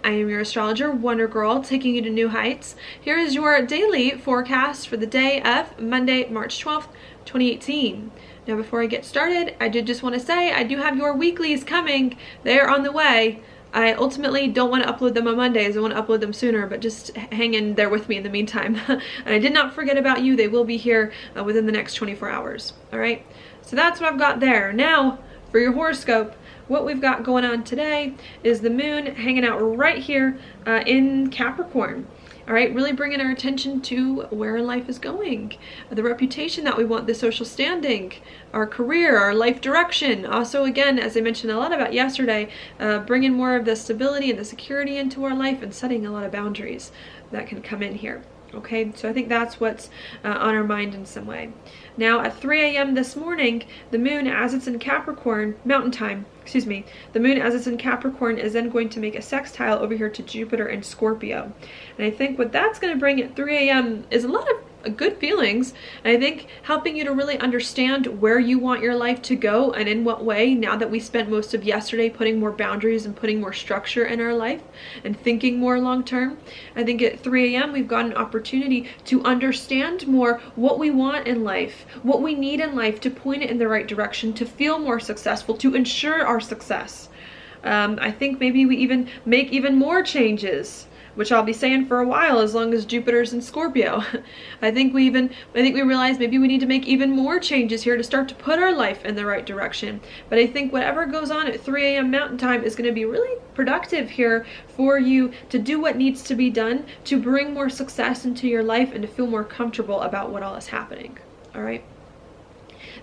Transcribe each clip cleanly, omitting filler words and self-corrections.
I am your astrologer, Wonder Girl, taking you to new heights. Here is your daily forecast for the day of Monday, March 12th, 2018. Now, before I get started, I did just want to say I do have your weeklies coming. They're on the way. I ultimately don't want to upload them on Mondays. I want to upload them sooner, but just hang in there with me in the meantime. And I did not forget about you. They will be here within the next 24 hours. All right. So that's what I've got there. Now, for your horoscope, what we've got going on today is the moon hanging out right here in Capricorn. All right, really bringing our attention to where life is going, the reputation that we want, the social standing, our career, our life direction. Also, again, as I mentioned a lot about yesterday, bringing more of the stability and the security into our life and setting a lot of boundaries that can come in here. Okay, so I think that's what's on our mind in some way. Now at 3 a.m. this morning, the moon, as it's in Capricorn, mountain time, the moon as it's in Capricorn is then going to make a sextile over here to Jupiter and Scorpio. And I think what that's going to bring at 3 a.m. is a lot of good feelings, and I think helping you to really understand where you want your life to go and in what way, now that we spent most of yesterday putting more boundaries and putting more structure in our life and thinking more long term. I think at 3 a.m. we've got an opportunity to understand more what we want in life, what we need in life to point it in the right direction, to feel more successful, to ensure our success. I think maybe we even make even more changes, which I'll be saying for a while, as long as Jupiter's in Scorpio. I think we realize maybe we need to make even more changes here to start to put our life in the right direction. But I think whatever goes on at 3 a.m. Mountain Time is going to be really productive here for you to do what needs to be done to bring more success into your life and to feel more comfortable about what all is happening. All right.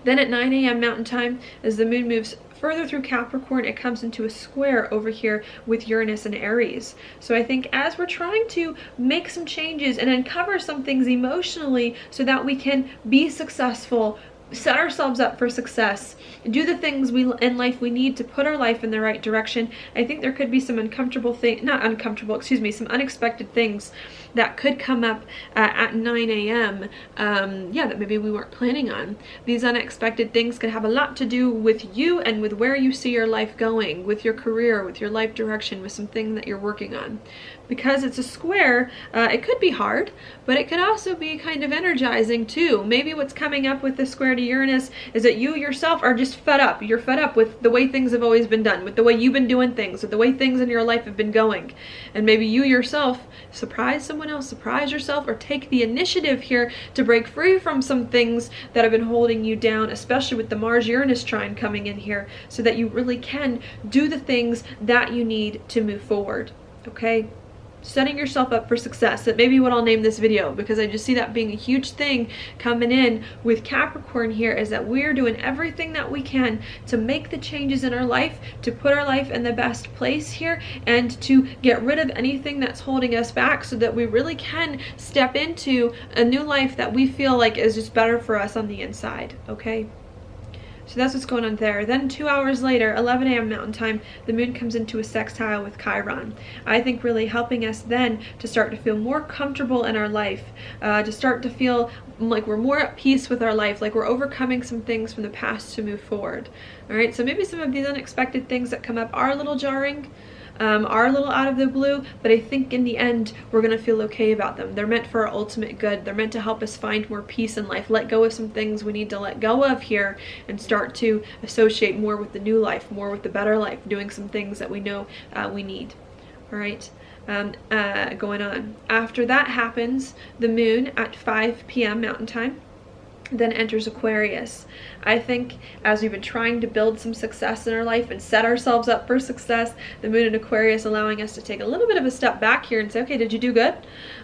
Then at 9 a.m. Mountain Time, as the moon moves further through Capricorn, it comes into a square over here with Uranus and Aries. So I think as we're trying to make some changes and uncover some things emotionally so that we can be successful, set ourselves up for success, do the things in life we need to put our life in the right direction, I think there could be some some unexpected things that could come up at 9 a.m. That maybe we weren't planning on. These unexpected things could have a lot to do with you and with where you see your life going, with your career, with your life direction, with something that you're working on. Because it's a square, it could be hard, but it could also be kind of energizing too. Maybe what's coming up with the square to Uranus is that you yourself are just fed up. You're fed up with the way things have always been done, with the way you've been doing things, with the way things in your life have been going. And maybe you yourself surprise someone else, surprise yourself, or take the initiative here to break free from some things that have been holding you down, especially with the Mars-Uranus trine coming in here, so that you really can do the things that you need to move forward. Okay? Setting yourself up for success. That may be what I'll name this video, because I just see that being a huge thing coming in with Capricorn here, is that we're doing everything that we can to make the changes in our life, to put our life in the best place here, and to get rid of anything that's holding us back so that we really can step into a new life that we feel like is just better for us on the inside. Okay? So that's what's going on there. Then 2 hours later, 11 a.m. Mountain Time, the moon comes into a sextile with Chiron. I think really helping us then to start to feel more comfortable in our life, to start to feel like we're more at peace with our life, like we're overcoming some things from the past to move forward. All right, so maybe some of these unexpected things that come up are a little jarring, are a little out of the blue, but I think in the end we're going to feel okay about them. They're meant for our ultimate good. They're meant to help us find more peace in life, let go of some things we need to let go of here, and start to associate more with the new life, more with the better life, doing some things that we know we need. All right, going on. After that happens, the moon at 5 p.m. Mountain Time then enters Aquarius. I think as we've been trying to build some success in our life and set ourselves up for success, the moon in Aquarius allowing us to take a little bit of a step back here and say, okay, did you do good?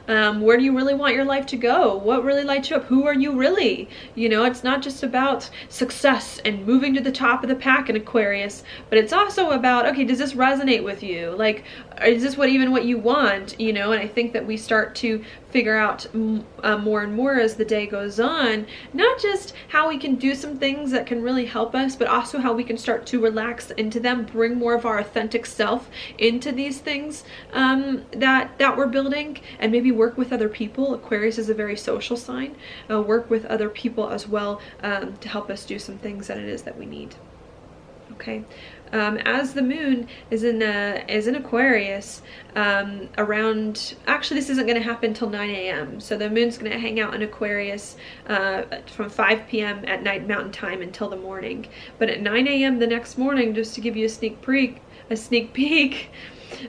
Where do you really want your life to go? What really lights you up? Who are you really? You know, it's not just about success and moving to the top of the pack in Aquarius, but it's also about, okay, does this resonate with you? Like, is this what you want, you know? And I think that we start to figure out more and more as the day goes on, not just how we can do some things that can really help us, but also how we can start to relax into them, bring more of our authentic self into these things that we're building, and maybe work with other people. Aquarius is a very social sign. Work with other people as well to help us do some things that it is that we need. Okay. As the moon is in Aquarius, around, actually this isn't going to happen till 9 a.m. So the moon's going to hang out in Aquarius from 5 p.m. at night Mountain Time until the morning. But at 9 a.m. the next morning, just to give you a sneak peek,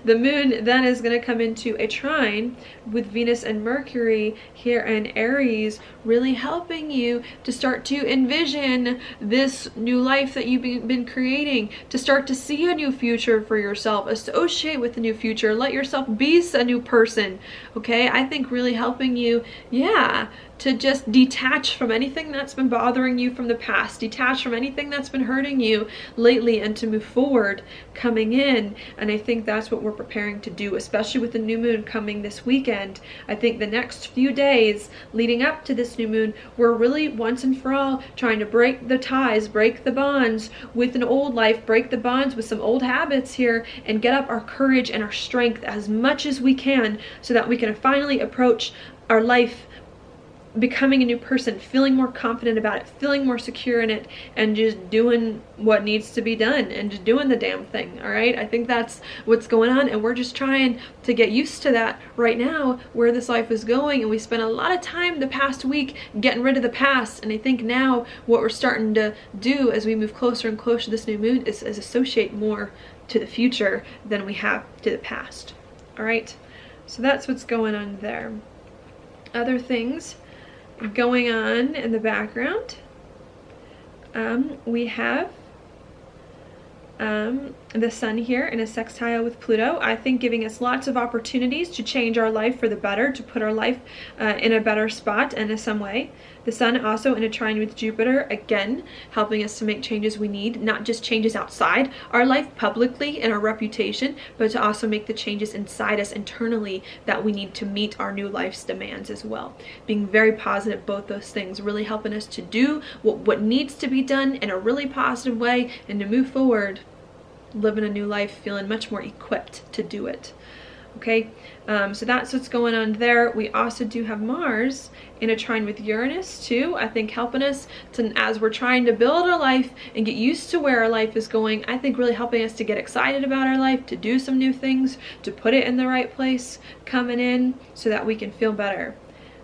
the moon then is going to come into a trine with Venus and Mercury here in Aries, really helping you to start to envision this new life that you've been creating, to start to see a new future for yourself, associate with the new future, let yourself be a new person. Okay, I think really helping you, to just detach from anything that's been bothering you from the past, detach from anything that's been hurting you lately, and to move forward coming in. And I think that's what we're preparing to do, especially with the new moon coming this weekend. I think the next few days leading up to this new moon, we're really once and for all trying to break the ties, break the bonds with an old life, break the bonds with some old habits here, and get up our courage and our strength as much as we can so that we can finally approach our life becoming a new person, feeling more confident about it, feeling more secure in it, and just doing what needs to be done, and just doing the damn thing. All right, I think that's what's going on, and we're just trying to get used to that right now, where this life is going. And we spent a lot of time the past week getting rid of the past, and I think now what we're starting to do as we move closer and closer to this new moon is associate more to the future than we have to the past. All right, so that's what's going on there. Other things going on in the background, we have the sun here in a sextile with Pluto, I think giving us lots of opportunities to change our life for the better, to put our life in a better spot and in some way. The sun also in a trine with Jupiter, again helping us to make changes we need, not just changes outside our life publicly and our reputation, but to also make the changes inside us internally that we need to meet our new life's demands as well. Being very positive, both those things really helping us to do what needs to be done in a really positive way, and to move forward, living a new life, feeling much more equipped to do it. Okay, so that's what's going on there. We also do have Mars in a trine with Uranus too, I think helping us to, as we're trying to build our life and get used to where our life is going, I think really helping us to get excited about our life, to do some new things, to put it in the right place coming in so that we can feel better.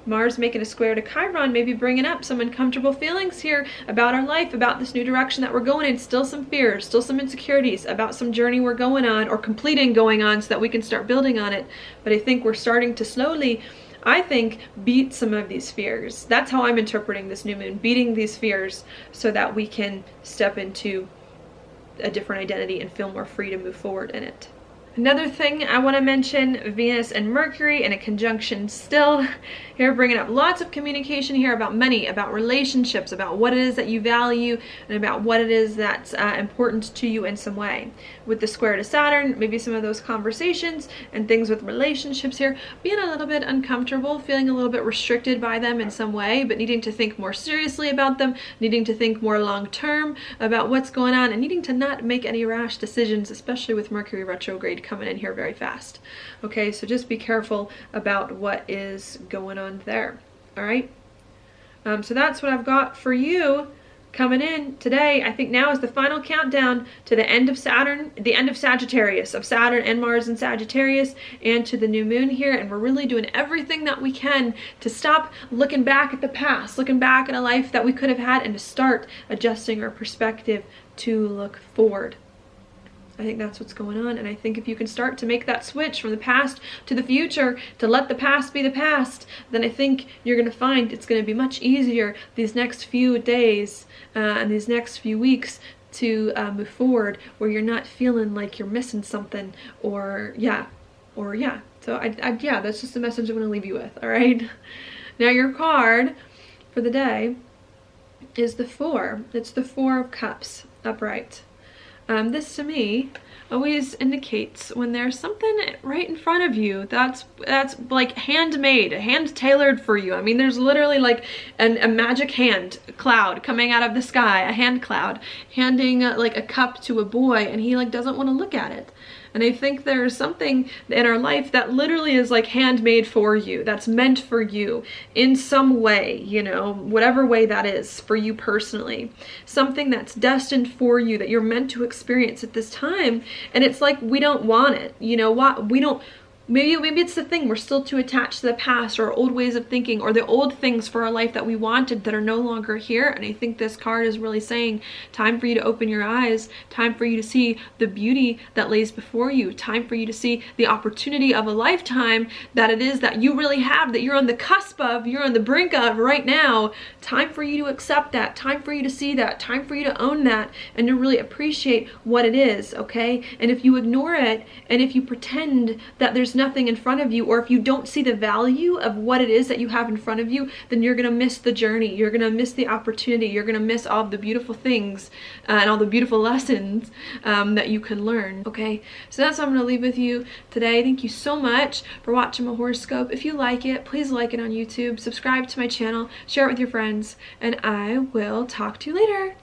Mars making a square to Chiron, maybe bringing up some uncomfortable feelings here about our life, about this new direction that we're going in. Still some fears, still some insecurities about some journey we're going on or completing going on so that we can start building on it. But I think we're starting to slowly, I think, beat some of these fears. That's how I'm interpreting this new moon, beating these fears so that we can step into a different identity and feel more free to move forward in it. Another thing I want to mention, Venus and Mercury in a conjunction still. Here bringing up lots of communication here about money, about relationships, about what it is that you value, and about what it is that's important to you in some way. With the square to Saturn, maybe some of those conversations and things with relationships here, being a little bit uncomfortable, feeling a little bit restricted by them in some way, but needing to think more seriously about them, needing to think more long term about what's going on, and needing to not make any rash decisions, especially with Mercury retrograde coming in here very fast. Okay, so just be careful about what is going on there. All right, so that's what I've got for you coming in today. I think now is the final countdown to the end of Saturn, the end of Sagittarius, of Saturn and Mars in Sagittarius, and to the new moon here. And we're really doing everything that we can to stop looking back at the past, looking back at a life that we could have had, and to start adjusting our perspective to look forward. I think that's what's going on, and I think if you can start to make that switch from the past to the future, to let the past be the past, then I think you're going to find it's going to be much easier these next few days and these next few weeks to move forward, where you're not feeling like you're missing something, or yeah. So yeah, that's just the message I'm going to leave you with. All right. Now your card for the day is the 4. It's the 4 of Cups upright. This to me always indicates when there's something right in front of you that's like handmade, hand tailored for you. I mean, there's literally like a magic hand cloud coming out of the sky, a hand cloud handing like a cup to a boy, and he like doesn't want to look at it. And I think there's something in our life that literally is like handmade for you, that's meant for you in some way, you know, whatever way that is for you personally. Something that's destined for you that you're meant to experience at this time. And it's like we don't want it, you know what? We don't. Maybe it's the thing, we're still too attached to the past or old ways of thinking or the old things for our life that we wanted that are no longer here. And I think this card is really saying time for you to open your eyes, time for you to see the beauty that lays before you, time for you to see the opportunity of a lifetime that it is that you really have, that you're on the cusp of, you're on the brink of right now. Time for you to accept that, time for you to see that, time for you to own that, and to really appreciate what it is, okay? And if you ignore it, and if you pretend that there's nothing in front of you, or if you don't see the value of what it is that you have in front of you, then you're gonna miss the journey, you're gonna miss the opportunity, you're gonna miss all the beautiful things and all the beautiful lessons that you can learn, okay? So that's what I'm gonna leave with you today. Thank you so much for watching my horoscope. If you like it, please like it on YouTube, subscribe to my channel, share it with your friends, and I will talk to you later.